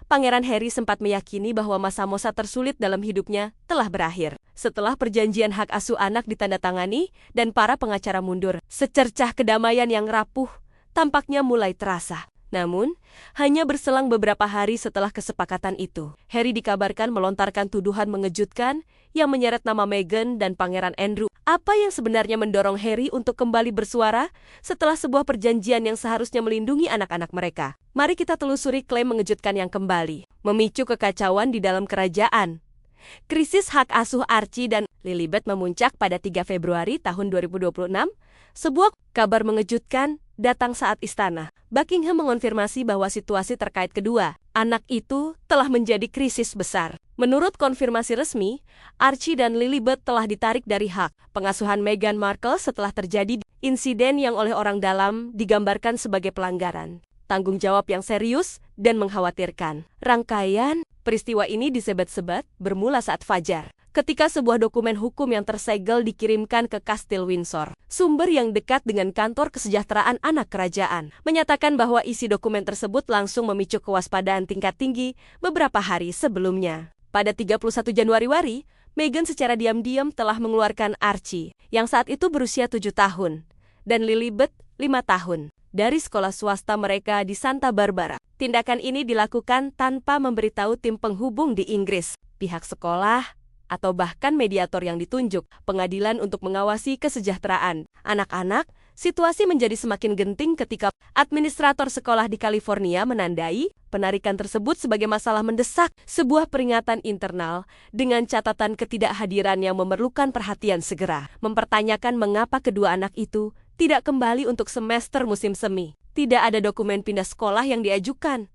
Pangeran Harry sempat meyakini bahwa masa-masa tersulit dalam hidupnya telah berakhir. Setelah perjanjian hak asuh anak ditandatangani dan para pengacara mundur, secercah kedamaian yang rapuh tampaknya mulai terasa. Namun, hanya berselang beberapa hari setelah kesepakatan itu, Harry dikabarkan melontarkan tuduhan mengejutkan yang menyeret nama Meghan dan Pangeran Andrew. Apa yang sebenarnya mendorong Harry untuk kembali bersuara setelah sebuah perjanjian yang seharusnya melindungi anak-anak mereka? Mari kita telusuri klaim mengejutkan yang kembali memicu kekacauan di dalam kerajaan. Krisis hak asuh Archie dan Lilibet memuncak pada 3 Februari tahun 2026. Sebuah kabar mengejutkan datang saat istana Buckingham mengonfirmasi bahwa situasi terkait kedua anak itu telah menjadi krisis besar. Menurut konfirmasi resmi, Archie dan Lilibet telah ditarik dari hak pengasuhan Meghan Markle setelah terjadi insiden yang oleh orang dalam digambarkan sebagai pelanggaran tanggung jawab yang serius dan mengkhawatirkan. Rangkaian peristiwa ini disebat-sebat bermula saat fajar, ketika sebuah dokumen hukum yang tersegel dikirimkan ke Kastil Windsor. Sumber yang dekat dengan kantor kesejahteraan anak kerajaan menyatakan bahwa isi dokumen tersebut langsung memicu kewaspadaan tingkat tinggi beberapa hari sebelumnya. Pada 31 Januari, Meghan secara diam-diam telah mengeluarkan Archie, yang saat itu berusia 7 tahun, dan Lilibet 5 tahun, dari sekolah swasta mereka di Santa Barbara. Tindakan ini dilakukan tanpa memberitahu tim penghubung di Inggris, pihak sekolah, atau bahkan mediator yang ditunjuk pengadilan untuk mengawasi kesejahteraan anak-anak. Situasi menjadi semakin genting ketika administrator sekolah di California menandai penarikan tersebut sebagai masalah mendesak, sebuah peringatan internal dengan catatan ketidakhadiran yang memerlukan perhatian segera. Mempertanyakan mengapa kedua anak itu tidak kembali untuk semester musim semi. Tidak ada dokumen pindah sekolah yang diajukan,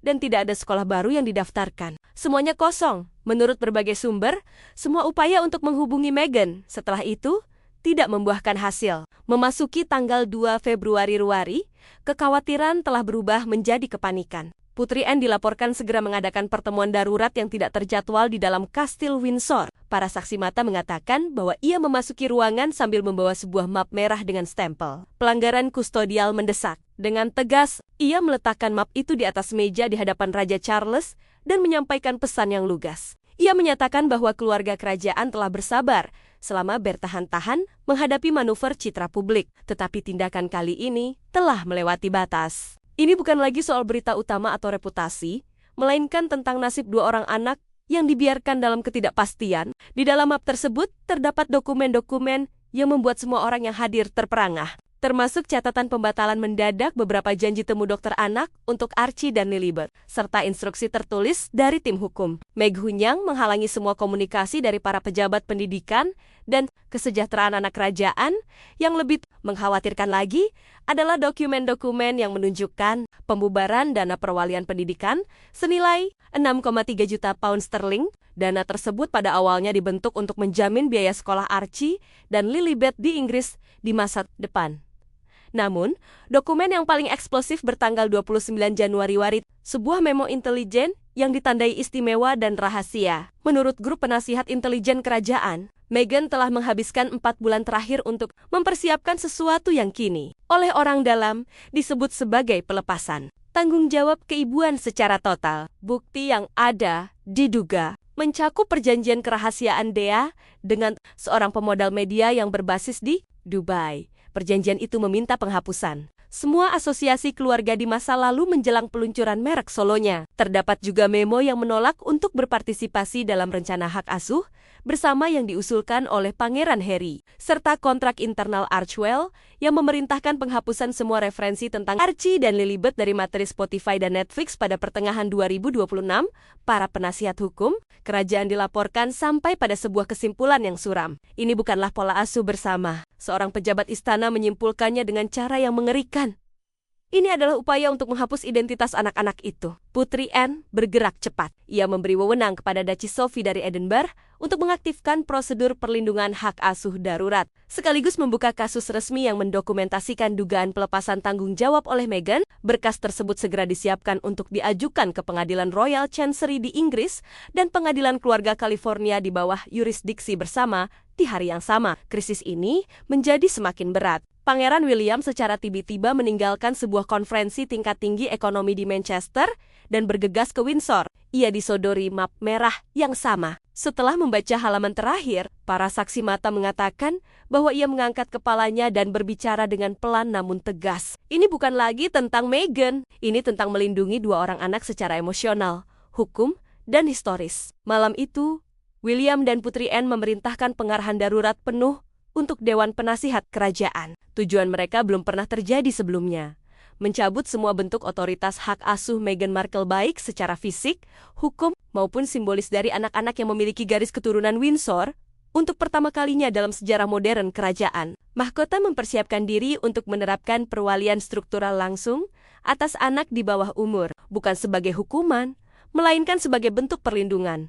dan tidak ada sekolah baru yang didaftarkan. Semuanya kosong. Menurut berbagai sumber, semua upaya untuk menghubungi Meghan setelah itu tidak membuahkan hasil. Memasuki tanggal 2 Februari, kekhawatiran telah berubah menjadi kepanikan. Putri Anne dilaporkan segera mengadakan pertemuan darurat yang tidak terjadwal di dalam Kastil Windsor. Para saksi mata mengatakan bahwa ia memasuki ruangan sambil membawa sebuah map merah dengan stempel pelanggaran kustodial mendesak. Dengan tegas, ia meletakkan map itu di atas meja di hadapan Raja Charles dan menyampaikan pesan yang lugas. Ia menyatakan bahwa keluarga kerajaan telah bersabar selama bertahan-tahan menghadapi manuver citra publik, tetapi tindakan kali ini telah melewati batas. Ini bukan lagi soal berita utama atau reputasi, melainkan tentang nasib dua orang anak yang dibiarkan dalam ketidakpastian. Di dalam map tersebut terdapat dokumen-dokumen yang membuat semua orang yang hadir terperangah, termasuk catatan pembatalan mendadak beberapa janji temu dokter anak untuk Archie dan Lilibet, serta instruksi tertulis dari tim hukum. Meg Hunyang menghalangi semua komunikasi dari para pejabat pendidikan dan kesejahteraan anak kerajaan. Yang lebih mengkhawatirkan lagi adalah dokumen-dokumen yang menunjukkan pembubaran dana perwalian pendidikan senilai 6,3 juta pound sterling. Dana tersebut pada awalnya dibentuk untuk menjamin biaya sekolah Archie dan Lilibet di Inggris di masa depan. Namun, dokumen yang paling eksplosif bertanggal 29 Januari, sebuah memo intelijen yang ditandai istimewa dan rahasia. Menurut grup penasihat intelijen kerajaan, Meghan telah menghabiskan 4 bulan terakhir untuk mempersiapkan sesuatu yang kini oleh orang dalam disebut sebagai pelepasan tanggung jawab keibuan secara total. Bukti yang ada diduga mencakup perjanjian kerahasiaan Dea dengan seorang pemodal media yang berbasis di Dubai. Perjanjian itu meminta penghapusan semua asosiasi keluarga di masa lalu menjelang peluncuran merek solonya. Terdapat juga memo yang menolak untuk berpartisipasi dalam rencana hak asuh bersama yang diusulkan oleh Pangeran Harry, serta kontrak internal Archewell yang memerintahkan penghapusan semua referensi tentang Archie dan Lilibet dari materi Spotify dan Netflix pada pertengahan 2026. Para penasihat hukum kerajaan dilaporkan sampai pada sebuah kesimpulan yang suram. Ini bukanlah pola asuh bersama. Seorang pejabat istana menyimpulkannya dengan cara yang mengerikan. Ini adalah upaya untuk menghapus identitas anak-anak itu. Putri Anne bergerak cepat. Ia memberi wewenang kepada Duchess Sophie dari Edinburgh untuk mengaktifkan prosedur perlindungan hak asuh darurat, sekaligus membuka kasus resmi yang mendokumentasikan dugaan pelepasan tanggung jawab oleh Meghan. Berkas tersebut segera disiapkan untuk diajukan ke Pengadilan Royal Chancery di Inggris dan Pengadilan Keluarga California di bawah yurisdiksi bersama di hari yang sama. Krisis ini menjadi semakin berat. Pangeran William secara tiba-tiba meninggalkan sebuah konferensi tingkat tinggi ekonomi di Manchester dan bergegas ke Windsor. Ia disodori map merah yang sama. Setelah membaca halaman terakhir, para saksi mata mengatakan bahwa ia mengangkat kepalanya dan berbicara dengan pelan namun tegas. Ini bukan lagi tentang Meghan, ini tentang melindungi dua orang anak secara emosional, hukum, dan historis. Malam itu, William dan Putri Anne memerintahkan pengarahan darurat penuh untuk Dewan Penasihat Kerajaan. Tujuan mereka belum pernah terjadi sebelumnya. Mencabut semua bentuk otoritas hak asuh Meghan Markle baik secara fisik, hukum, maupun simbolis dari anak-anak yang memiliki garis keturunan Windsor untuk pertama kalinya dalam sejarah modern kerajaan. Mahkota mempersiapkan diri untuk menerapkan perwalian struktural langsung atas anak di bawah umur, bukan sebagai hukuman, melainkan sebagai bentuk perlindungan.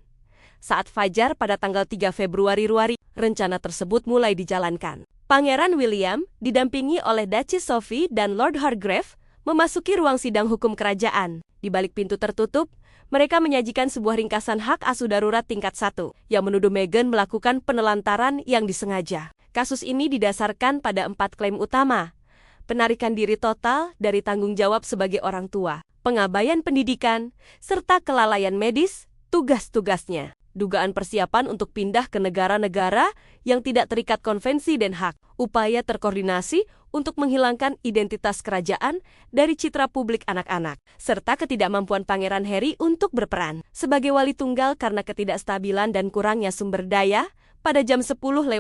Saat fajar pada tanggal 3 Februari, rencana tersebut mulai dijalankan. Pangeran William, didampingi oleh Duchess Sophie dan Lord Hargrave, memasuki ruang sidang hukum kerajaan. Di balik pintu tertutup, mereka menyajikan sebuah ringkasan hak asuh darurat tingkat 1 yang menuduh Meghan melakukan penelantaran yang disengaja. Kasus ini didasarkan pada 4 klaim utama. Penarikan diri total dari tanggung jawab sebagai orang tua, pengabaian pendidikan, serta kelalaian medis, tugas-tugasnya. Dugaan persiapan untuk pindah ke negara-negara yang tidak terikat konvensi Den Haag, upaya terkoordinasi untuk menghilangkan identitas kerajaan dari citra publik anak-anak, serta ketidakmampuan Pangeran Harry untuk berperan sebagai wali tunggal karena ketidakstabilan dan kurangnya sumber daya. Pada jam 10:20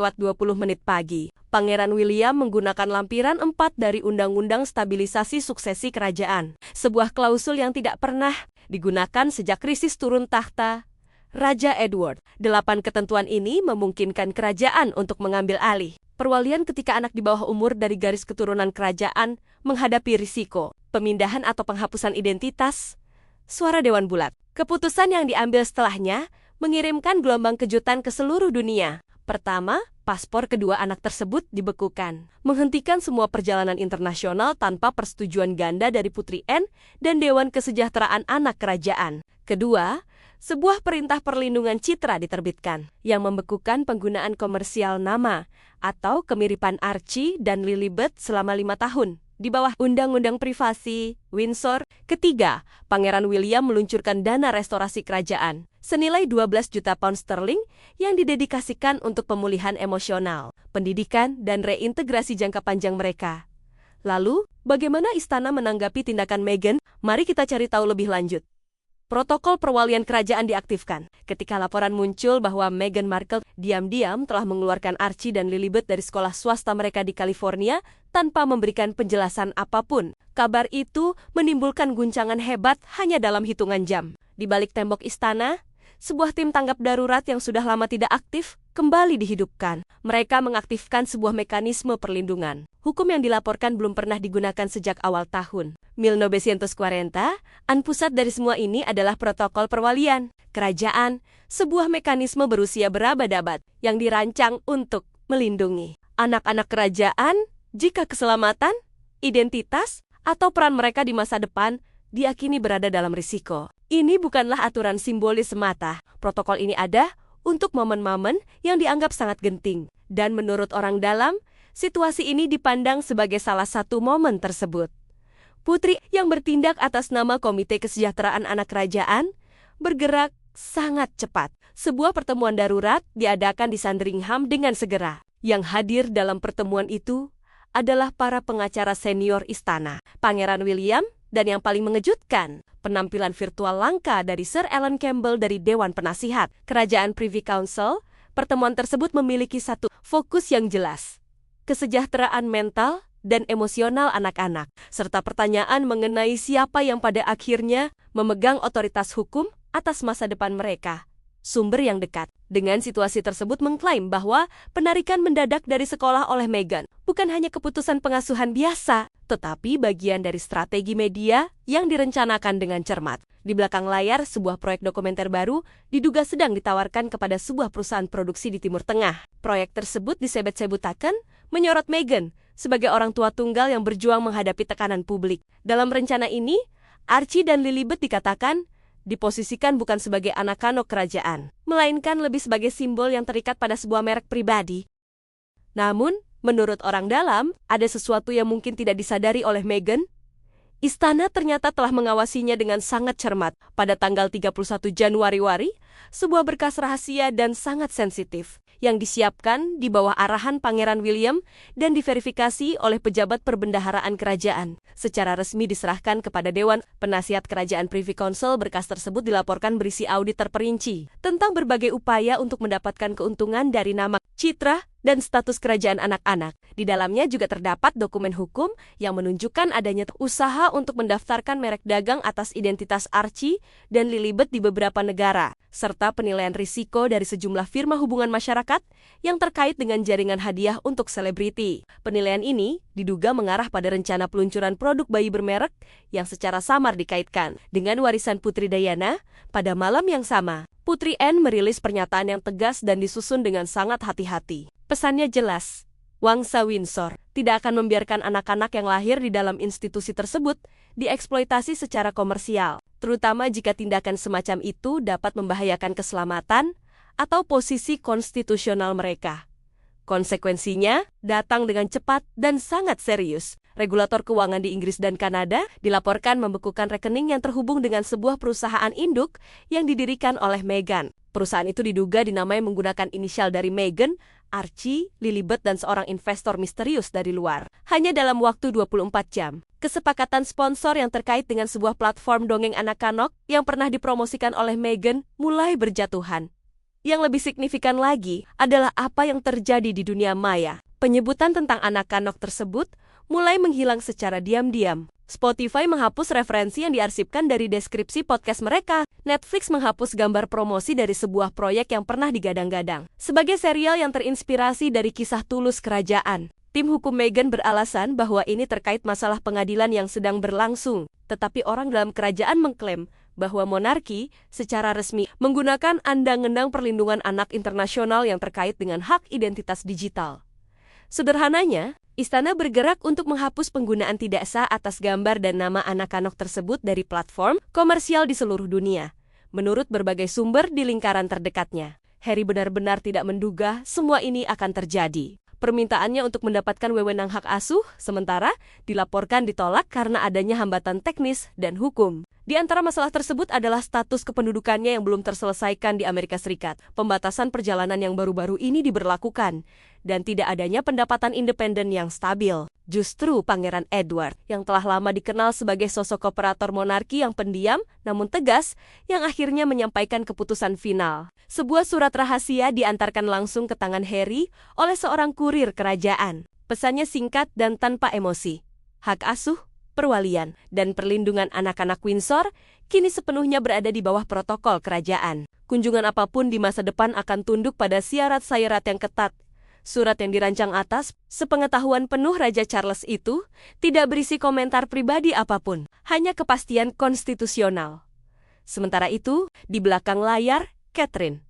pagi, Pangeran William menggunakan lampiran 4 dari Undang-Undang Stabilisasi Suksesi Kerajaan, sebuah klausul yang tidak pernah digunakan sejak krisis turun tahta Raja Edward. 8 ketentuan ini memungkinkan kerajaan untuk mengambil alih perwalian ketika anak di bawah umur dari garis keturunan kerajaan menghadapi risiko pemindahan atau penghapusan identitas. Suara Dewan Bulat. Keputusan yang diambil setelahnya mengirimkan gelombang kejutan ke seluruh dunia. Pertama, paspor kedua anak tersebut dibekukan, menghentikan semua perjalanan internasional tanpa persetujuan ganda dari Putri Anne dan Dewan Kesejahteraan Anak Kerajaan. Kedua, sebuah perintah perlindungan citra diterbitkan yang membekukan penggunaan komersial nama atau kemiripan Archie dan Lilibet selama 5 tahun di bawah Undang-Undang Privasi Windsor. Ketiga, Pangeran William meluncurkan dana restorasi kerajaan senilai 12 juta pound sterling yang didedikasikan untuk pemulihan emosional, pendidikan, dan reintegrasi jangka panjang mereka. Lalu, bagaimana istana menanggapi tindakan Meghan? Mari kita cari tahu lebih lanjut. Protokol perwalian kerajaan diaktifkan ketika laporan muncul bahwa Meghan Markle diam-diam telah mengeluarkan Archie dan Lilibet dari sekolah swasta mereka di California tanpa memberikan penjelasan apapun. Kabar itu menimbulkan guncangan hebat hanya dalam hitungan jam. Di balik tembok istana, sebuah tim tanggap darurat yang sudah lama tidak aktif kembali dihidupkan. Mereka mengaktifkan sebuah mekanisme perlindungan. Hukum yang dilaporkan belum pernah digunakan sejak awal tahun 1940. Pusat dari semua ini adalah protokol perwalian kerajaan, sebuah mekanisme berusia berabad-abad yang dirancang untuk melindungi anak-anak kerajaan jika keselamatan, identitas, atau peran mereka di masa depan diakini berada dalam risiko. Ini bukanlah aturan simbolis semata. Protokol ini ada untuk momen-momen yang dianggap sangat genting. Dan menurut orang dalam, situasi ini dipandang sebagai salah satu momen tersebut. Putri yang bertindak atas nama Komite Kesejahteraan Anak Kerajaan bergerak sangat cepat. Sebuah pertemuan darurat diadakan di Sandringham dengan segera. Yang hadir dalam pertemuan itu adalah para pengacara senior istana, Pangeran William, dan yang paling mengejutkan, penampilan virtual langka dari Sir Alan Campbell dari Dewan Penasihat Kerajaan Privy Council. Pertemuan tersebut memiliki satu fokus yang jelas, kesejahteraan mental dan emosional anak-anak, serta pertanyaan mengenai siapa yang pada akhirnya memegang otoritas hukum atas masa depan mereka. Sumber yang dekat dengan situasi tersebut mengklaim bahwa penarikan mendadak dari sekolah oleh Meghan bukan hanya keputusan pengasuhan biasa, tetapi bagian dari strategi media yang direncanakan dengan cermat. Di belakang layar, sebuah proyek dokumenter baru diduga sedang ditawarkan kepada sebuah perusahaan produksi di Timur Tengah. Proyek tersebut disebut-sebutakan menyorot Meghan sebagai orang tua tunggal yang berjuang menghadapi tekanan publik. Dalam rencana ini, Archie dan Lilibet dikatakan diposisikan bukan sebagai anak kano kerajaan, melainkan lebih sebagai simbol yang terikat pada sebuah merek pribadi. Namun, menurut orang dalam, ada sesuatu yang mungkin tidak disadari oleh Meghan. Istana ternyata telah mengawasinya dengan sangat cermat. Pada tanggal 31 Januari, sebuah berkas rahasia dan sangat sensitif yang disiapkan di bawah arahan Pangeran William dan diverifikasi oleh pejabat perbendaharaan kerajaan. Secara resmi diserahkan kepada Dewan Penasihat Kerajaan Privy Council. Berkas tersebut dilaporkan berisi audit terperinci tentang berbagai upaya untuk mendapatkan keuntungan dari nama, citra, dan status kerajaan anak-anak. Di dalamnya juga terdapat dokumen hukum yang menunjukkan adanya usaha untuk mendaftarkan merek dagang atas identitas Archie dan Lilibet di beberapa negara, serta penilaian risiko dari sejumlah firma hubungan masyarakat yang terkait dengan jaringan hadiah untuk selebriti. Penilaian ini diduga mengarah pada rencana peluncuran produk bayi bermerek yang secara samar dikaitkan dengan warisan Putri Diana. Pada malam yang sama, Putri Anne merilis pernyataan yang tegas dan disusun dengan sangat hati-hati. Pesannya jelas, Wangsa Windsor tidak akan membiarkan anak-anak yang lahir di dalam institusi tersebut dieksploitasi secara komersial, terutama jika tindakan semacam itu dapat membahayakan keselamatan atau posisi konstitusional mereka. Konsekuensinya datang dengan cepat dan sangat serius. Regulator keuangan di Inggris dan Kanada dilaporkan membekukan rekening yang terhubung dengan sebuah perusahaan induk yang didirikan oleh Meghan. Perusahaan itu diduga dinamai menggunakan inisial dari Meghan, Archie, Lilibet, dan seorang investor misterius dari luar. Hanya dalam waktu 24 jam, kesepakatan sponsor yang terkait dengan sebuah platform dongeng anak-anak yang pernah dipromosikan oleh Meghan mulai berjatuhan. Yang lebih signifikan lagi adalah apa yang terjadi di dunia maya. Penyebutan tentang anak-anak tersebut mulai menghilang secara diam-diam. Spotify menghapus referensi yang diarsipkan dari deskripsi podcast mereka. Netflix menghapus gambar promosi dari sebuah proyek yang pernah digadang-gadang sebagai serial yang terinspirasi dari kisah tulus kerajaan. Tim hukum Meghan beralasan bahwa ini terkait masalah pengadilan yang sedang berlangsung. Tetapi orang dalam kerajaan mengklaim bahwa monarki secara resmi menggunakan Undang-Undang Perlindungan Anak Internasional yang terkait dengan hak identitas digital. Sederhananya, istana bergerak untuk menghapus penggunaan tidak sah atas gambar dan nama anak-anak tersebut dari platform komersial di seluruh dunia. Menurut berbagai sumber di lingkaran terdekatnya, Harry benar-benar tidak menduga semua ini akan terjadi. Permintaannya untuk mendapatkan wewenang hak asuh sementara dilaporkan ditolak karena adanya hambatan teknis dan hukum. Di antara masalah tersebut adalah status kependudukannya yang belum terselesaikan di Amerika Serikat. Pembatasan perjalanan yang baru-baru ini diberlakukan dan tidak adanya pendapatan independen yang stabil. Justru Pangeran Edward, yang telah lama dikenal sebagai sosok operator monarki yang pendiam namun tegas, yang akhirnya menyampaikan keputusan final. Sebuah surat rahasia diantarkan langsung ke tangan Harry oleh seorang kurir kerajaan. Pesannya singkat dan tanpa emosi. Hak asuh, perwalian, dan perlindungan anak-anak Windsor kini sepenuhnya berada di bawah protokol kerajaan. Kunjungan apapun di masa depan akan tunduk pada syarat-syarat yang ketat. Surat yang dirancang atas sepengetahuan penuh Raja Charles itu tidak berisi komentar pribadi apapun, hanya kepastian konstitusional. Sementara itu, di belakang layar, Catherine,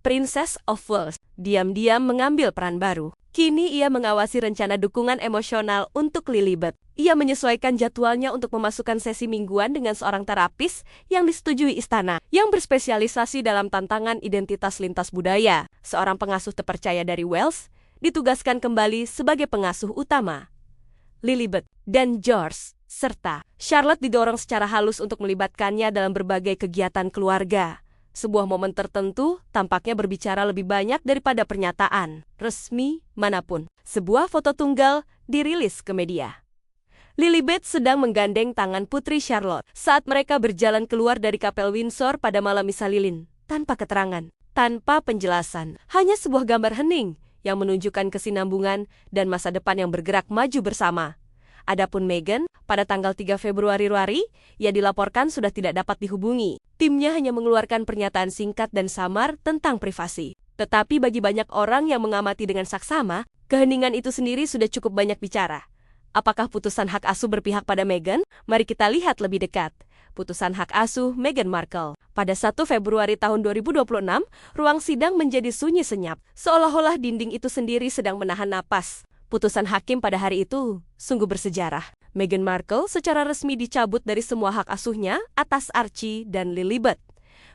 Princess of Wales, diam-diam mengambil peran baru. Kini ia mengawasi rencana dukungan emosional untuk Lilibet. Ia menyesuaikan jadwalnya untuk memasukkan sesi mingguan dengan seorang terapis yang disetujui istana, yang berspesialisasi dalam tantangan identitas lintas budaya. Seorang pengasuh terpercaya dari Wales ditugaskan kembali sebagai pengasuh utama. Lilibet dan George, serta Charlotte didorong secara halus untuk melibatkannya dalam berbagai kegiatan keluarga. Sebuah momen tertentu tampaknya berbicara lebih banyak daripada pernyataan resmi manapun. Sebuah foto tunggal dirilis ke media. Lilibet sedang menggandeng tangan Putri Charlotte saat mereka berjalan keluar dari Kapel Windsor pada malam misa lilin, tanpa keterangan, tanpa penjelasan, hanya sebuah gambar hening yang menunjukkan kesinambungan dan masa depan yang bergerak maju bersama. Adapun Meghan, pada tanggal 3 Februari, ia dilaporkan sudah tidak dapat dihubungi. Timnya hanya mengeluarkan pernyataan singkat dan samar tentang privasi. Tetapi bagi banyak orang yang mengamati dengan saksama, keheningan itu sendiri sudah cukup banyak bicara. Apakah putusan hak asuh berpihak pada Meghan? Mari kita lihat lebih dekat. Putusan hak asuh Meghan Markle. Pada 1 Februari tahun 2026, ruang sidang menjadi sunyi senyap, seolah-olah dinding itu sendiri sedang menahan napas. Putusan hakim pada hari itu sungguh bersejarah. Meghan Markle secara resmi dicabut dari semua hak asuhnya atas Archie dan Lilibet.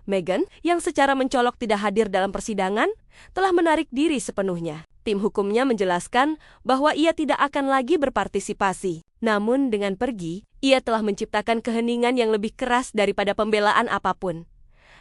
Meghan, yang secara mencolok tidak hadir dalam persidangan, telah menarik diri sepenuhnya. Tim hukumnya menjelaskan bahwa ia tidak akan lagi berpartisipasi. Namun dengan pergi, ia telah menciptakan keheningan yang lebih keras daripada pembelaan apapun.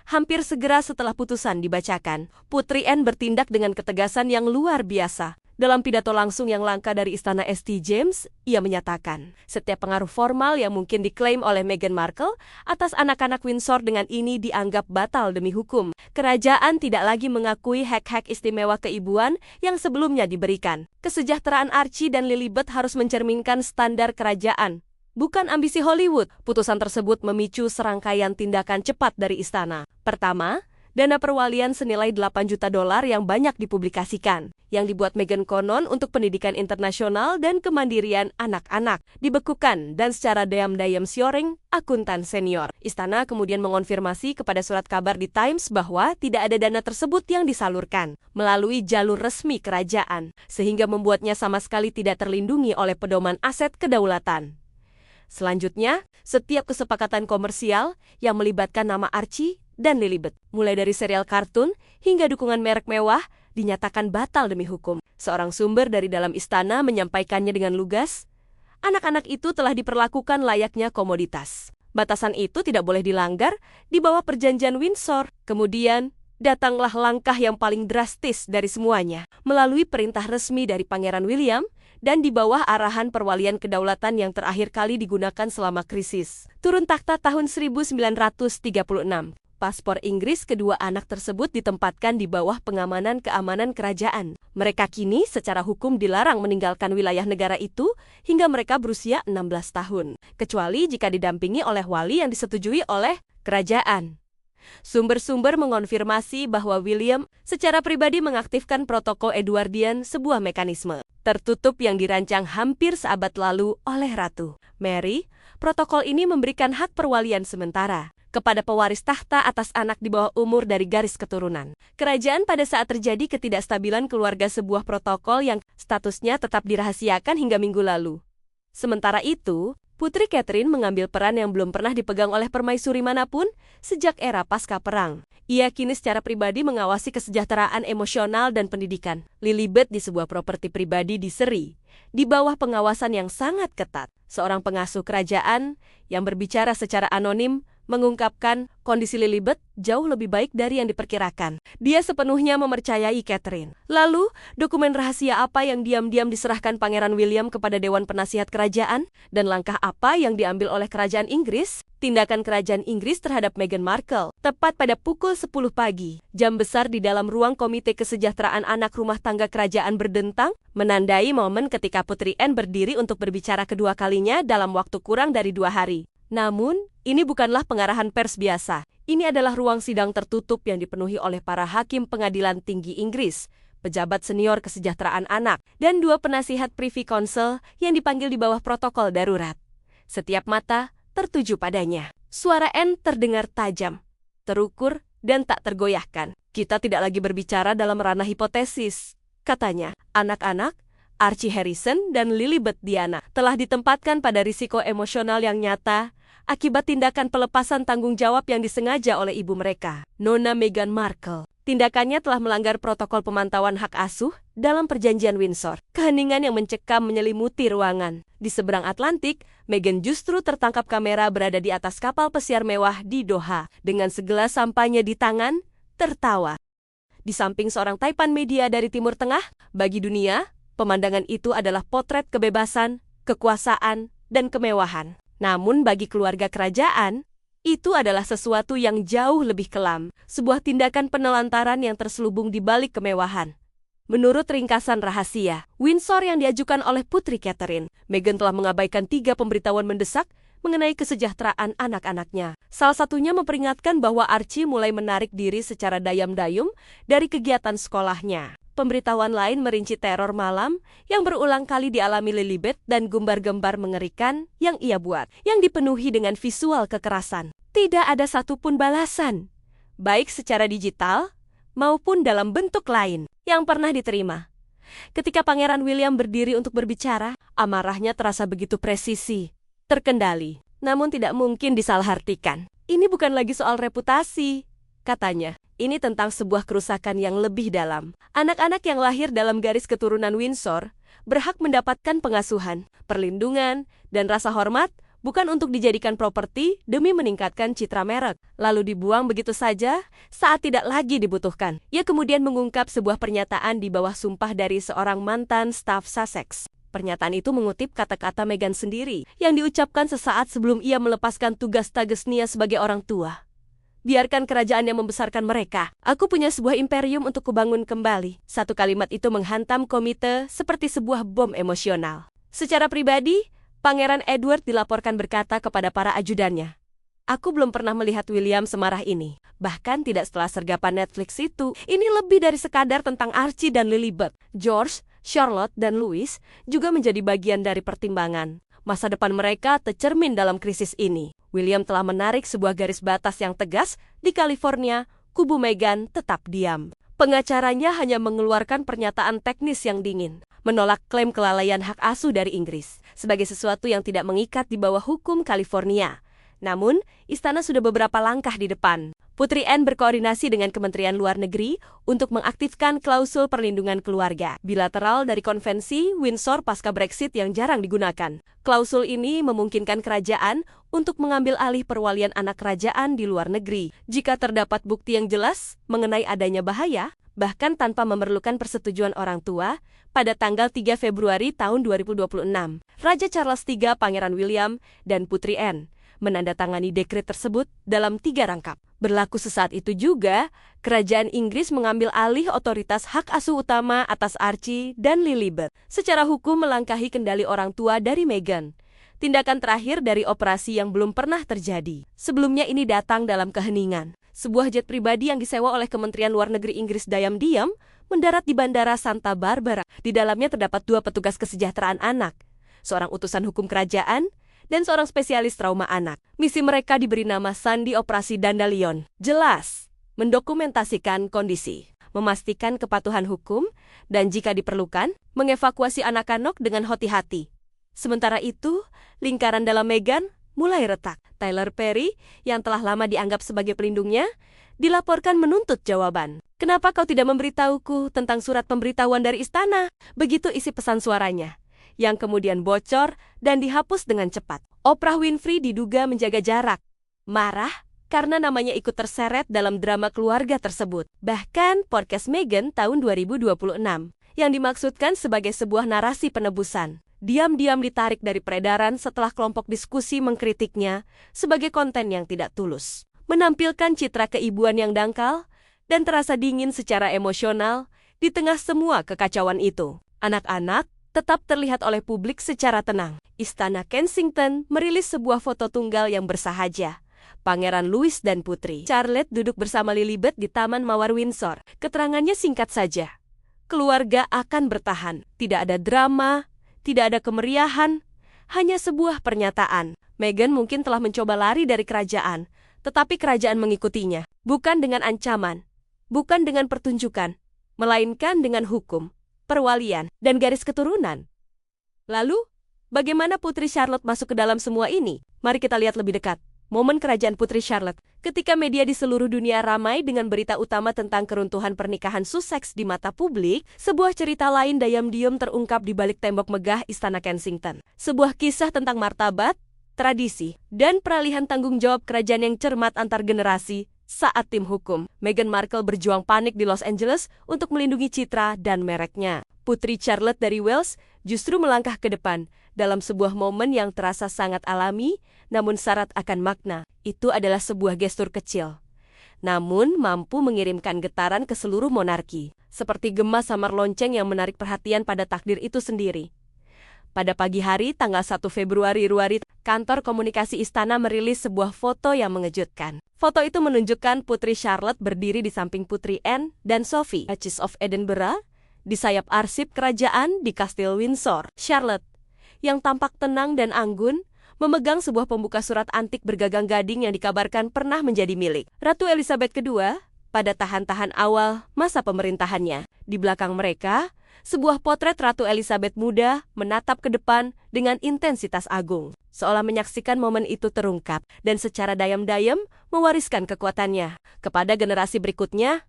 Hampir segera setelah putusan dibacakan, Putri Anne bertindak dengan ketegasan yang luar biasa. Dalam pidato langsung yang langka dari Istana St. James, ia menyatakan, setiap pengaruh formal yang mungkin diklaim oleh Meghan Markle atas anak-anak Windsor dengan ini dianggap batal demi hukum. Kerajaan tidak lagi mengakui hak-hak istimewa keibuan yang sebelumnya diberikan. Kesejahteraan Archie dan Lilibet harus mencerminkan standar kerajaan, bukan ambisi Hollywood. Putusan tersebut memicu serangkaian tindakan cepat dari istana. Pertama, dana perwalian senilai $8 juta yang banyak dipublikasikan, yang dibuat Meghan konon untuk pendidikan internasional dan kemandirian anak-anak, dibekukan dan secara diam-diam Syoring, akuntan senior. Istana kemudian mengonfirmasi kepada surat kabar di Times bahwa tidak ada dana tersebut yang disalurkan melalui jalur resmi kerajaan, sehingga membuatnya sama sekali tidak terlindungi oleh pedoman aset kedaulatan. Selanjutnya, setiap kesepakatan komersial yang melibatkan nama Archie dan Lilibet, mulai dari serial kartun hingga dukungan merek mewah, dinyatakan batal demi hukum. Seorang sumber dari dalam istana menyampaikannya dengan lugas, anak-anak itu telah diperlakukan layaknya komoditas. Batasan itu tidak boleh dilanggar di bawah perjanjian Windsor. Kemudian, datanglah langkah yang paling drastis dari semuanya, melalui perintah resmi dari Pangeran William, dan di bawah arahan perwalian kedaulatan yang terakhir kali digunakan selama krisis. Turun takhta tahun 1936. Paspor Inggris kedua anak tersebut ditempatkan di bawah pengamanan keamanan kerajaan. Mereka kini secara hukum dilarang meninggalkan wilayah negara itu hingga mereka berusia 16 tahun, kecuali jika didampingi oleh wali yang disetujui oleh kerajaan. Sumber-sumber mengonfirmasi bahwa William secara pribadi mengaktifkan protokol Edwardian, sebuah mekanisme tertutup yang dirancang hampir seabad lalu oleh Ratu Mary. Protokol ini memberikan hak perwalian sementara kepada pewaris tahta atas anak di bawah umur dari garis keturunan kerajaan pada saat terjadi ketidakstabilan keluarga, sebuah protokol yang statusnya tetap dirahasiakan hingga minggu lalu. Sementara itu, Putri Catherine mengambil peran yang belum pernah dipegang oleh permaisuri manapun sejak era pasca perang. Ia kini secara pribadi mengawasi kesejahteraan emosional dan pendidikan Lilibet di sebuah properti pribadi di Surrey, di bawah pengawasan yang sangat ketat. Seorang pengasuh kerajaan yang berbicara secara anonim mengungkapkan kondisi Lilibet jauh lebih baik dari yang diperkirakan. Dia sepenuhnya mempercayai Catherine. Lalu, dokumen rahasia apa yang diam-diam diserahkan Pangeran William kepada Dewan Penasihat Kerajaan? Dan langkah apa yang diambil oleh kerajaan Inggris? Tindakan kerajaan Inggris terhadap Meghan Markle. Tepat pada pukul 10 pagi, jam besar di dalam ruang Komite Kesejahteraan Anak Rumah Tangga Kerajaan berdentang, menandai momen ketika Putri Anne berdiri untuk berbicara kedua kalinya dalam waktu kurang dari 2 hari. Namun, ini bukanlah pengarahan pers biasa. Ini adalah ruang sidang tertutup yang dipenuhi oleh para hakim pengadilan tinggi Inggris, pejabat senior kesejahteraan anak, dan 2 penasihat Privy Council yang dipanggil di bawah protokol darurat. Setiap mata tertuju padanya. Suara Anne terdengar tajam, terukur, dan tak tergoyahkan. Kita tidak lagi berbicara dalam ranah hipotesis, katanya. Anak-anak, Archie Harrison dan Lilibet Diana, telah ditempatkan pada risiko emosional yang nyata akibat tindakan pelepasan tanggung jawab yang disengaja oleh ibu mereka, Nona Meghan Markle. Tindakannya telah melanggar protokol pemantauan hak asuh dalam perjanjian Windsor. Keheningan yang mencekam menyelimuti ruangan. Di seberang Atlantik, Meghan justru tertangkap kamera berada di atas kapal pesiar mewah di Doha, dengan segelas sampainya di tangan, tertawa. Di samping seorang taipan media dari Timur Tengah, bagi dunia, pemandangan itu adalah potret kebebasan, kekuasaan, dan kemewahan. Namun bagi keluarga kerajaan, itu adalah sesuatu yang jauh lebih kelam, sebuah tindakan penelantaran yang terselubung di balik kemewahan. Menurut ringkasan rahasia Windsor yang diajukan oleh Putri Catherine, Meghan telah mengabaikan 3 pemberitahuan mendesak mengenai kesejahteraan anak-anaknya. Salah satunya memperingatkan bahwa Archie mulai menarik diri secara dayam-dayum dari kegiatan sekolahnya. Pemberitahuan lain merinci teror malam yang berulang kali dialami Lilibet dan gambar-gambar mengerikan yang ia buat, yang dipenuhi dengan visual kekerasan. Tidak ada satupun balasan, baik secara digital maupun dalam bentuk lain, yang pernah diterima. Ketika Pangeran William berdiri untuk berbicara, amarahnya terasa begitu presisi, terkendali, namun tidak mungkin disalahartikan. Ini bukan lagi soal reputasi, katanya. Ini tentang sebuah kerusakan yang lebih dalam. Anak-anak yang lahir dalam garis keturunan Windsor berhak mendapatkan pengasuhan, perlindungan, dan rasa hormat, bukan untuk dijadikan properti demi meningkatkan citra merek, lalu dibuang begitu saja saat tidak lagi dibutuhkan. Ia kemudian mengungkap sebuah pernyataan di bawah sumpah dari seorang mantan staf Sussex. Pernyataan itu mengutip kata-kata Meghan sendiri, yang diucapkan sesaat sebelum ia melepaskan tugas Tagesnia sebagai orang tua. Biarkan kerajaan yang membesarkan mereka. Aku punya sebuah imperium untuk kubangun kembali. Satu kalimat itu menghantam komite seperti sebuah bom emosional. Secara pribadi, Pangeran Edward dilaporkan berkata kepada para ajudannya, "Aku belum pernah melihat William semarah ini. Bahkan tidak setelah sergapan Netflix itu. Ini lebih dari sekadar tentang Archie dan Lilibet. George, Charlotte, dan Louis juga menjadi bagian dari pertimbangan. Masa depan mereka tercermin dalam krisis ini. William telah menarik sebuah garis batas yang tegas di California. Kubu Meghan tetap diam." Pengacaranya hanya mengeluarkan pernyataan teknis yang dingin, menolak klaim kelalaian hak asuh dari Inggris sebagai sesuatu yang tidak mengikat di bawah hukum California. Namun, istana sudah beberapa langkah di depan. Putri Anne berkoordinasi dengan Kementerian Luar Negeri untuk mengaktifkan klausul perlindungan keluarga bilateral dari konvensi Windsor pasca Brexit yang jarang digunakan. Klausul ini memungkinkan kerajaan untuk mengambil alih perwalian anak kerajaan di luar negeri jika terdapat bukti yang jelas mengenai adanya bahaya, bahkan tanpa memerlukan persetujuan orang tua. Pada tanggal 3 Februari tahun 2026, Raja Charles III, Pangeran William, dan Putri Anne menandatangani dekret tersebut dalam 3 rangkap. Berlaku sesaat itu juga, kerajaan Inggris mengambil alih otoritas hak asuh utama atas Archie dan Lilibet, secara hukum melangkahi kendali orang tua dari Meghan. Tindakan terakhir dari operasi yang belum pernah terjadi. Sebelumnya ini datang dalam keheningan. Sebuah jet pribadi yang disewa oleh Kementerian Luar Negeri Inggris diam-diam mendarat di Bandara Santa Barbara. Di dalamnya terdapat 2 petugas kesejahteraan anak, seorang utusan hukum kerajaan, dan seorang spesialis trauma anak. Misi mereka diberi nama Sandi Operasi Dandelion. Jelas, mendokumentasikan kondisi, memastikan kepatuhan hukum, dan jika diperlukan, mengevakuasi anak-anak dengan hati-hati. Sementara itu, lingkaran dalam Meghan mulai retak. Tyler Perry, yang telah lama dianggap sebagai pelindungnya, dilaporkan menuntut jawaban. "Kenapa kau tidak memberitahuku tentang surat pemberitahuan dari istana?" Begitu isi pesan suaranya, yang kemudian bocor dan dihapus dengan cepat. Oprah Winfrey diduga menjaga jarak, marah karena namanya ikut terseret dalam drama keluarga tersebut. Bahkan podcast Meghan tahun 2026, yang dimaksudkan sebagai sebuah narasi penebusan, diam-diam ditarik dari peredaran setelah kelompok diskusi mengkritiknya sebagai konten yang tidak tulus, menampilkan citra keibuan yang dangkal dan terasa dingin secara emosional. Di tengah semua kekacauan itu, anak-anak tetap terlihat oleh publik secara tenang. Istana Kensington merilis sebuah foto tunggal yang bersahaja. Pangeran Louis dan Putri Charlotte duduk bersama Lilibet di Taman Mawar Windsor. Keterangannya singkat saja. Keluarga akan bertahan. Tidak ada drama, tidak ada kemeriahan, hanya sebuah pernyataan. Meghan mungkin telah mencoba lari dari kerajaan, tetapi kerajaan mengikutinya. Bukan dengan ancaman, bukan dengan pertunjukan, melainkan dengan hukum, perwalian, dan garis keturunan. Lalu, bagaimana Putri Charlotte masuk ke dalam semua ini? Mari kita lihat lebih dekat. Momen kerajaan Putri Charlotte. Ketika media di seluruh dunia ramai dengan berita utama tentang keruntuhan pernikahan Sussex di mata publik, sebuah cerita lain diam-diam terungkap di balik tembok megah Istana Kensington. Sebuah kisah tentang martabat, tradisi, dan peralihan tanggung jawab kerajaan yang cermat antar generasi. Saat tim hukum, Meghan Markle berjuang panik di Los Angeles untuk melindungi citra dan mereknya. Putri Charlotte dari Wales justru melangkah ke depan dalam sebuah momen yang terasa sangat alami, namun syarat akan makna. Itu adalah sebuah gestur kecil, namun mampu mengirimkan getaran ke seluruh monarki, seperti gema samar lonceng yang menarik perhatian pada takdir itu sendiri. Pada pagi hari, tanggal 1 Februari, kantor komunikasi istana merilis sebuah foto yang mengejutkan. Foto itu menunjukkan Putri Charlotte berdiri di samping Putri Anne dan Sophie, Duchess of Edinburgh, di sayap arsip kerajaan di Kastil Windsor. Charlotte, yang tampak tenang dan anggun, memegang sebuah pembuka surat antik bergagang gading yang dikabarkan pernah menjadi milik Ratu Elizabeth II pada tahan-tahan awal masa pemerintahannya. Di belakang mereka, sebuah potret Ratu Elizabeth muda menatap ke depan dengan intensitas agung, seolah menyaksikan momen itu terungkap dan secara diam-diam mewariskan kekuatannya kepada generasi berikutnya.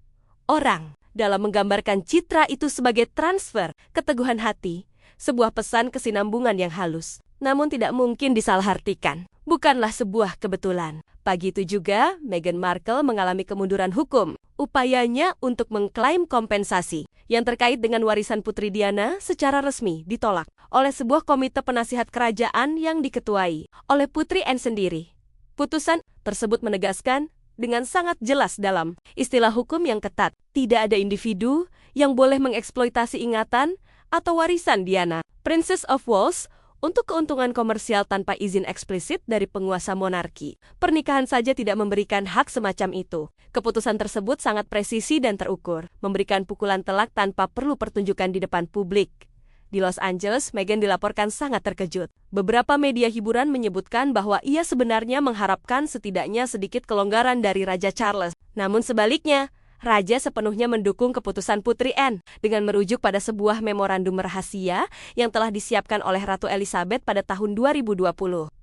Orang dalam menggambarkan citra itu sebagai transfer keteguhan hati Sebuah pesan kesinambungan yang halus, namun tidak mungkin disalahartikan. Bukanlah sebuah kebetulan. Pagi itu juga, Meghan Markle mengalami kemunduran hukum. Upayanya untuk mengklaim kompensasi yang terkait dengan warisan Putri Diana secara resmi ditolak oleh sebuah komite penasihat kerajaan yang diketuai oleh Putri Anne sendiri. Putusan tersebut menegaskan dengan sangat jelas dalam istilah hukum yang ketat, tidak ada individu yang boleh mengeksploitasi ingatan atau warisan Diana, Princess of Wales, untuk keuntungan komersial tanpa izin eksplisit dari penguasa monarki. Pernikahan saja tidak memberikan hak semacam itu. Keputusan tersebut sangat presisi dan terukur, memberikan pukulan telak tanpa perlu pertunjukan di depan publik. Di Los Angeles, Meghan dilaporkan sangat terkejut. Beberapa media hiburan menyebutkan bahwa ia sebenarnya mengharapkan setidaknya sedikit kelonggaran dari Raja Charles. Namun sebaliknya, Raja sepenuhnya mendukung keputusan Putri Anne dengan merujuk pada sebuah memorandum rahasia yang telah disiapkan oleh Ratu Elizabeth pada tahun 2020,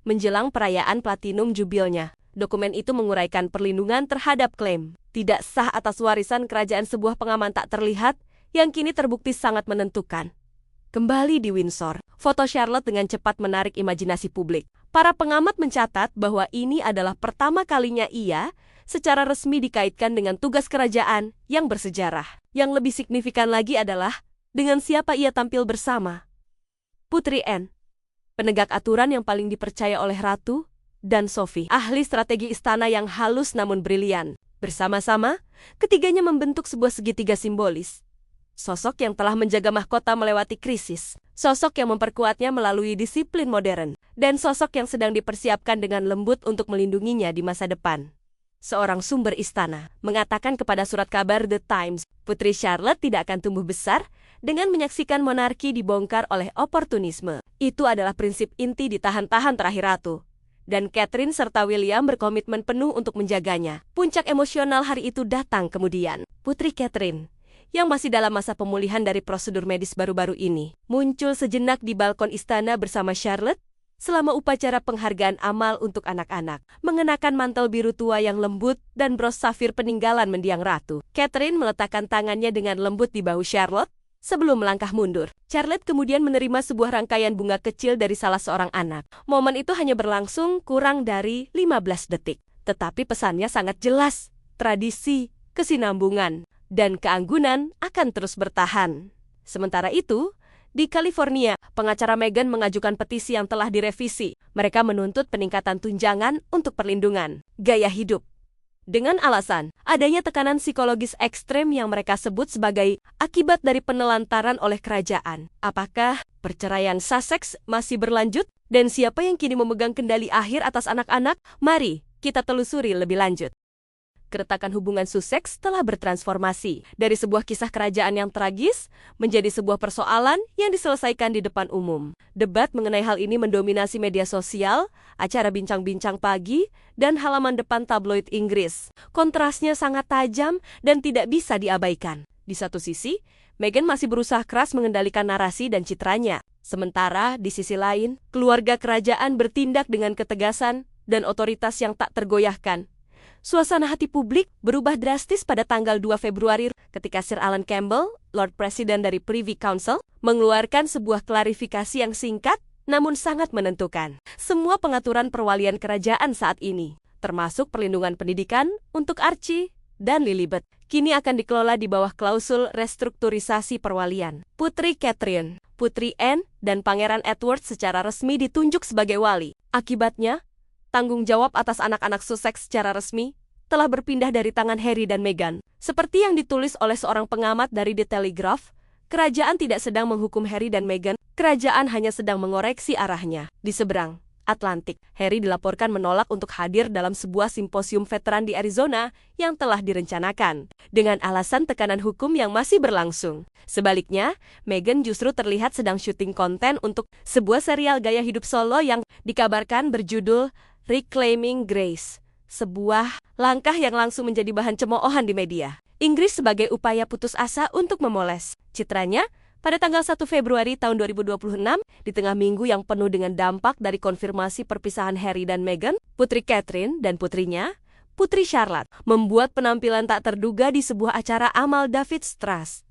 menjelang perayaan Platinum Jubilnya. Dokumen itu menguraikan perlindungan terhadap klaim tidak sah atas warisan kerajaan sebuah pengaman tak terlihat yang kini terbukti sangat menentukan. Kembali di Windsor, foto Charlotte dengan cepat menarik imajinasi publik. Para pengamat mencatat bahwa ini adalah pertama kalinya ia secara resmi dikaitkan dengan tugas kerajaan yang bersejarah. Yang lebih signifikan lagi adalah dengan siapa ia tampil bersama. Putri Anne, penegak aturan yang paling dipercaya oleh Ratu, dan Sophie, ahli strategi istana yang halus namun brilian. Bersama-sama, ketiganya membentuk sebuah segitiga simbolis. Sosok yang telah menjaga mahkota melewati krisis, sosok yang memperkuatnya melalui disiplin modern, dan sosok yang sedang dipersiapkan dengan lembut untuk melindunginya di masa depan. Seorang sumber istana mengatakan kepada surat kabar The Times, Putri Charlotte tidak akan tumbuh besar dengan menyaksikan monarki dibongkar oleh oportunisme. Itu adalah prinsip inti di tahan-tahan terakhir Ratu. Dan Catherine serta William berkomitmen penuh untuk menjaganya. Puncak emosional hari itu datang kemudian. Putri Catherine, yang masih dalam masa pemulihan dari prosedur medis baru-baru ini, muncul sejenak di balkon istana bersama Charlotte selama upacara penghargaan amal untuk anak-anak, mengenakan mantel biru tua yang lembut dan bros safir peninggalan mendiang ratu. Catherine meletakkan tangannya dengan lembut di bahu Charlotte sebelum melangkah mundur. Charlotte kemudian menerima sebuah rangkaian bunga kecil dari salah seorang anak. Momen itu hanya berlangsung kurang dari 15 detik. Tetapi pesannya sangat jelas. Tradisi, kesinambungan, dan keanggunan akan terus bertahan. Sementara itu, di California, pengacara Meghan mengajukan petisi yang telah direvisi. Mereka menuntut peningkatan tunjangan untuk perlindungan gaya hidup. Dengan alasan adanya tekanan psikologis ekstrem yang mereka sebut sebagai akibat dari penelantaran oleh kerajaan. Apakah perceraian Sussex masih berlanjut? Dan siapa yang kini memegang kendali akhir atas anak-anak? Mari kita telusuri lebih lanjut. Keretakan hubungan Sussex telah bertransformasi dari sebuah kisah kerajaan yang tragis menjadi sebuah persoalan yang diselesaikan di depan umum. Debat mengenai hal ini mendominasi media sosial, acara bincang-bincang pagi, dan halaman depan tabloid Inggris. Kontrasnya sangat tajam dan tidak bisa diabaikan. Di satu sisi, Meghan masih berusaha keras mengendalikan narasi dan citranya. Sementara, di sisi lain, keluarga kerajaan bertindak dengan ketegasan dan otoritas yang tak tergoyahkan. Suasana hati publik berubah drastis pada tanggal 2 Februari ketika Sir Alan Campbell, Lord President dari Privy Council, mengeluarkan sebuah klarifikasi yang singkat namun sangat menentukan. Semua pengaturan perwalian kerajaan saat ini, termasuk perlindungan pendidikan untuk Archie dan Lilibet, kini akan dikelola di bawah klausul restrukturisasi perwalian. Putri Catherine, Putri Anne, dan Pangeran Edward secara resmi ditunjuk sebagai wali. Akibatnya, tanggung jawab atas anak-anak Sussex secara resmi telah berpindah dari tangan Harry dan Meghan. Seperti yang ditulis oleh seorang pengamat dari The Telegraph, kerajaan tidak sedang menghukum Harry dan Meghan, kerajaan hanya sedang mengoreksi arahnya. Di seberang Atlantik, Harry dilaporkan menolak untuk hadir dalam sebuah simposium veteran di Arizona yang telah direncanakan, dengan alasan tekanan hukum yang masih berlangsung. Sebaliknya, Meghan justru terlihat sedang syuting konten untuk sebuah serial gaya hidup solo yang dikabarkan berjudul Reclaiming Grace, sebuah langkah yang langsung menjadi bahan cemoohan di media Inggris sebagai upaya putus asa untuk memoles citranya pada tanggal 1 Februari tahun 2026, di tengah minggu yang penuh dengan dampak dari konfirmasi perpisahan Harry dan Meghan. Putri Catherine dan putrinya, Putri Charlotte, membuat penampilan tak terduga di sebuah acara amal David's Trust.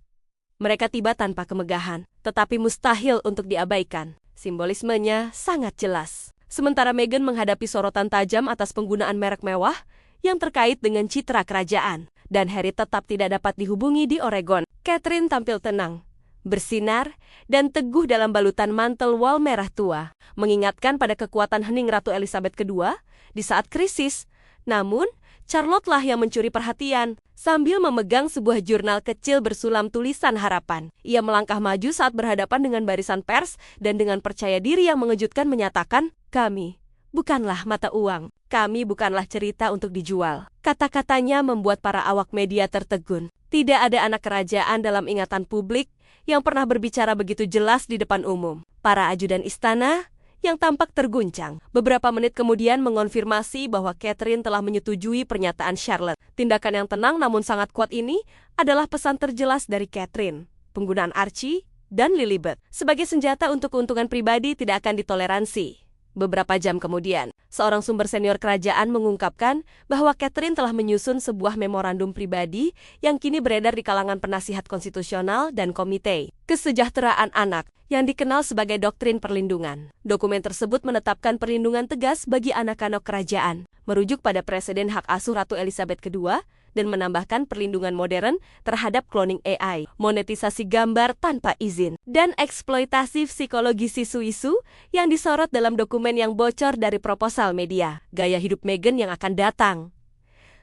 Mereka tiba tanpa kemegahan, tetapi mustahil untuk diabaikan. Simbolismenya sangat jelas. Sementara Meghan menghadapi sorotan tajam atas penggunaan merek mewah yang terkait dengan citra kerajaan, dan Harry tetap tidak dapat dihubungi di Oregon. Catherine tampil tenang, bersinar, dan teguh dalam balutan mantel wol merah tua, mengingatkan pada kekuatan hening Ratu Elizabeth II di saat krisis. Namun, Charlotte lah yang mencuri perhatian. Sambil memegang sebuah jurnal kecil bersulam tulisan harapan, ia melangkah maju saat berhadapan dengan barisan pers dan dengan percaya diri yang mengejutkan menyatakan, "Kami bukanlah mata uang. Kami bukanlah cerita untuk dijual." Kata-katanya membuat para awak media tertegun. Tidak ada anak kerajaan dalam ingatan publik yang pernah berbicara begitu jelas di depan umum. Para ajudan istana yang tampak terguncang beberapa menit kemudian mengonfirmasi bahwa Catherine telah menyetujui pernyataan Charlotte. Tindakan yang tenang namun sangat kuat ini adalah pesan terjelas dari Catherine. Penggunaan Archie dan Lilibet sebagai senjata untuk keuntungan pribadi tidak akan ditoleransi. Beberapa jam kemudian, seorang sumber senior kerajaan mengungkapkan bahwa Catherine telah menyusun sebuah memorandum pribadi yang kini beredar di kalangan penasihat konstitusional dan komite kesejahteraan anak yang dikenal sebagai doktrin perlindungan. Dokumen tersebut menetapkan perlindungan tegas bagi anak-anak kerajaan, merujuk pada presiden hak asuh Ratu Elizabeth II, dan menambahkan perlindungan modern terhadap cloning AI, monetisasi gambar tanpa izin, dan eksploitasi psikologi isu-isu yang disorot dalam dokumen yang bocor dari proposal media. Gaya hidup Meghan yang akan datang.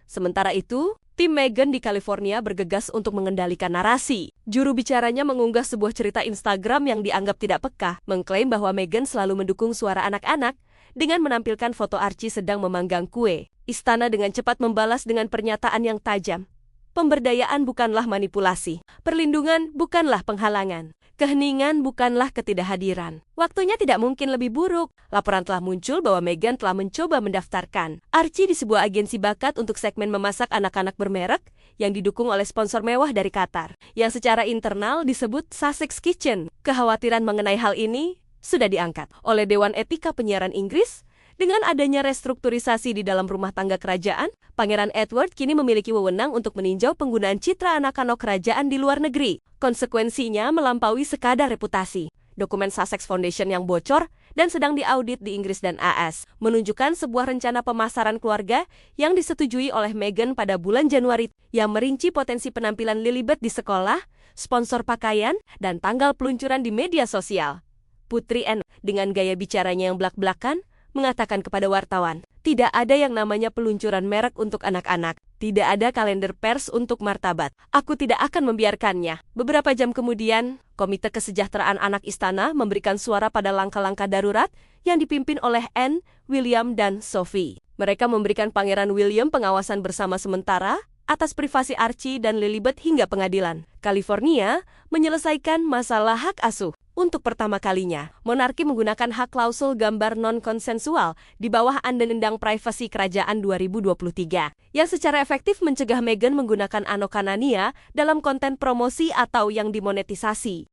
Sementara itu, tim Meghan di California bergegas untuk mengendalikan narasi. Juru bicaranya mengunggah sebuah cerita Instagram yang dianggap tidak peka, mengklaim bahwa Meghan selalu mendukung suara anak-anak dengan menampilkan foto Archie sedang memanggang kue. Istana dengan cepat membalas dengan pernyataan yang tajam. Pemberdayaan bukanlah manipulasi. Perlindungan bukanlah penghalangan. Keheningan bukanlah ketidakhadiran. Waktunya tidak mungkin lebih buruk. Laporan telah muncul bahwa Meghan telah mencoba mendaftarkan Archie di sebuah agensi bakat untuk segmen memasak anak-anak bermerek yang didukung oleh sponsor mewah dari Qatar, yang secara internal disebut Sussex Kitchen. Kekhawatiran mengenai hal ini sudah diangkat oleh Dewan Etika Penyiaran Inggris. Dengan adanya restrukturisasi di dalam rumah tangga kerajaan, Pangeran Edward kini memiliki wewenang untuk meninjau penggunaan citra anak-anak kerajaan di luar negeri. Konsekuensinya melampaui sekadar reputasi. Dokumen Sussex Foundation yang bocor dan sedang diaudit di Inggris dan AS menunjukkan sebuah rencana pemasaran keluarga yang disetujui oleh Meghan pada bulan Januari yang merinci potensi penampilan Lilibet di sekolah, sponsor pakaian, dan tanggal peluncuran di media sosial. Putri Anne, dengan gaya bicaranya yang belak-belakan, mengatakan kepada wartawan, tidak ada yang namanya peluncuran merek untuk anak-anak. Tidak ada kalender pers untuk martabat. Aku tidak akan membiarkannya. Beberapa jam kemudian, Komite Kesejahteraan Anak Istana memberikan suara pada langkah-langkah darurat yang dipimpin oleh Anne, William, dan Sophie. Mereka memberikan Pangeran William pengawasan bersama sementara atas privasi Archie dan Lilibet hingga pengadilan. California menyelesaikan masalah hak asuh. Untuk pertama kalinya, monarki menggunakan hak klausul gambar non-konsensual di bawah Undang-Undang Privasi Kerajaan 2023, yang secara efektif mencegah Meghan menggunakan anokanania dalam konten promosi atau yang dimonetisasi.